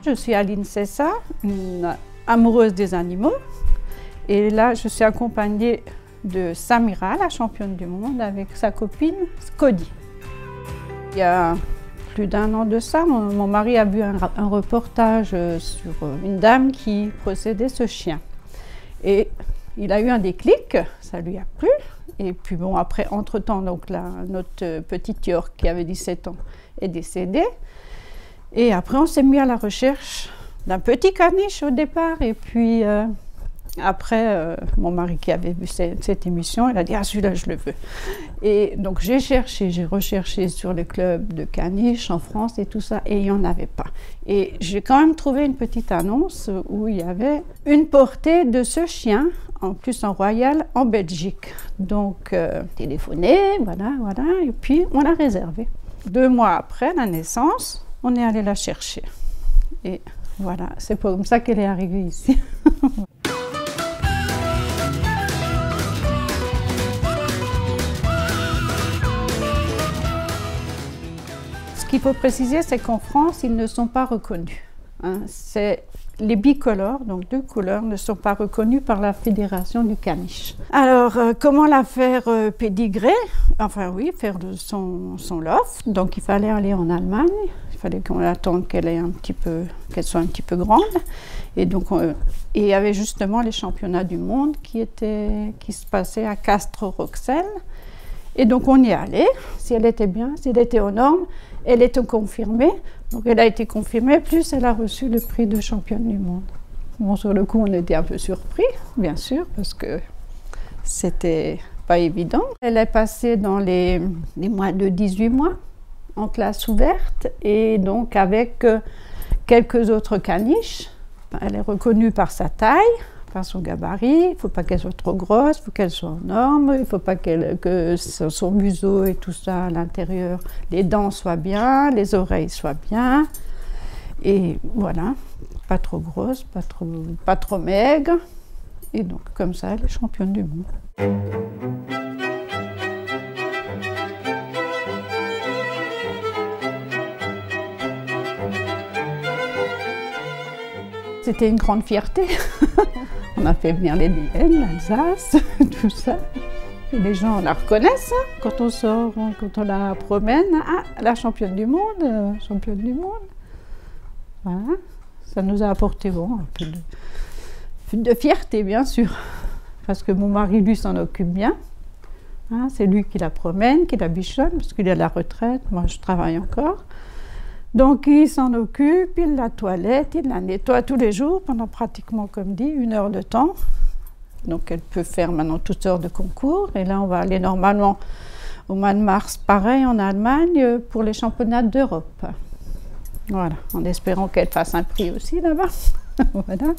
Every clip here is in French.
Je suis Aline Cessa, une amoureuse des animaux. Et là, je suis accompagnée de Samira, la championne du monde, avec sa copine Cody. Il y a plus d'1 an de ça, mon mari a vu un reportage sur une dame qui possédait ce chien. Et il a eu un déclic, ça lui a plu. Et puis bon, après, entre-temps, donc là, notre petite York, qui avait 17 ans, est décédée. Et après, on s'est mis à la recherche d'un petit caniche au départ. Et puis, après, mon mari qui avait vu cette émission, il a dit « Ah, celui-là, je le veux ». Et donc, j'ai recherché sur les clubs de caniches en France et tout ça, et il n'y en avait pas. Et j'ai quand même trouvé une petite annonce où il y avait une portée de ce chien, en plus en royal, en Belgique. Donc, téléphoné, voilà, et puis on l'a réservé. 2 mois après la naissance, on est allé la chercher. Et voilà, c'est comme ça qu'elle est arrivée ici. Ce qu'il faut préciser, c'est qu'en France, ils ne sont pas reconnus. Hein. Les bicolores, donc 2 couleurs, ne sont pas reconnus par la Fédération du caniche. Alors, comment la faire pédigrer? Enfin oui, faire son loft. Donc il fallait aller en Allemagne. Il fallait qu'on attende qu'elle soit un petit peu grande. Et donc, il y avait justement les championnats du monde qui se passaient à Castres-Roxelles. Et donc on y allait. Si elle était bien, si elle était aux normes, elle était confirmée. Donc elle a été confirmée, plus elle a reçu le prix de championne du monde. Bon, sur le coup, on était un peu surpris, bien sûr, parce que c'était pas évident. Elle est passée dans les mois de 18 mois en classe ouverte et donc avec quelques autres caniches. Elle est reconnue par sa taille, par son gabarit. Il ne faut pas qu'elle soit trop grosse, il faut qu'elle soit en norme, il ne faut pas que son museau et tout ça à l'intérieur, les dents soient bien, les oreilles soient bien. Et voilà, pas trop grosse, pas trop maigre. Et donc comme ça, elle est championne du monde. C'était une grande fierté. On a fait venir les Liens, l'Alsace, tout ça. Et les gens la reconnaissent hein, quand on sort, quand on la promène. Ah, la championne du monde, championne du monde. Voilà. Ça nous a apporté bon, un peu de fierté, bien sûr. Parce que mon mari, lui, s'en occupe bien. Hein, c'est lui qui la promène, qui la bichonne, parce qu'il est à la retraite. Moi, je travaille encore. Donc, il s'en occupe, il la toilette, il la nettoie tous les jours, pendant pratiquement, comme dit, 1 heure de temps. Donc, elle peut faire maintenant toutes sortes de concours. Et là, on va aller normalement au mois de mars, pareil, en Allemagne, pour les championnats d'Europe. Voilà, en espérant qu'elle fasse un prix aussi là-bas. Voilà.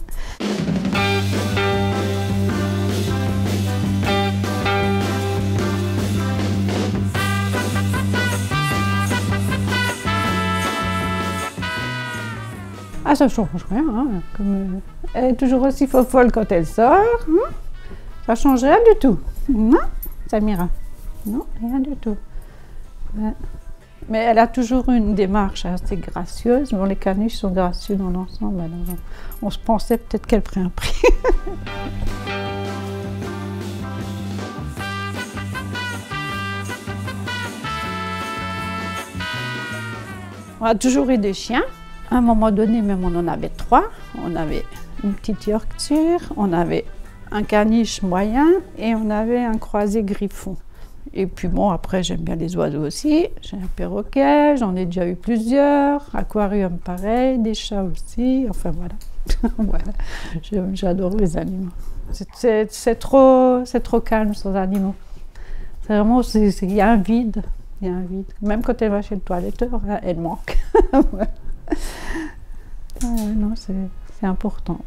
Ah, ça ne change rien. Hein. Elle est toujours aussi folle quand elle sort. Hein. Ça ne change rien du tout. Non, Samira? Non, rien du tout. Ouais. Mais elle a toujours une démarche assez gracieuse. Bon, les caniches sont gracieux dans l'ensemble. Alors, on se pensait peut-être qu'elle ferait un prix. On a toujours eu des chiens. À un moment donné, même on en avait 3. On avait une petite Yorkshire, on avait un caniche moyen et on avait un croisé griffon. Et puis bon, après j'aime bien les oiseaux aussi. J'ai un perroquet, j'en ai déjà eu plusieurs. Aquarium pareil, des chats aussi. Enfin voilà. Voilà. J'adore les animaux. C'est trop calme sans animaux. C'est vraiment, il y a un vide. Il y a un vide. Même quand elle va chez le toiletteur, elle manque. Ouais. Non, c'est important.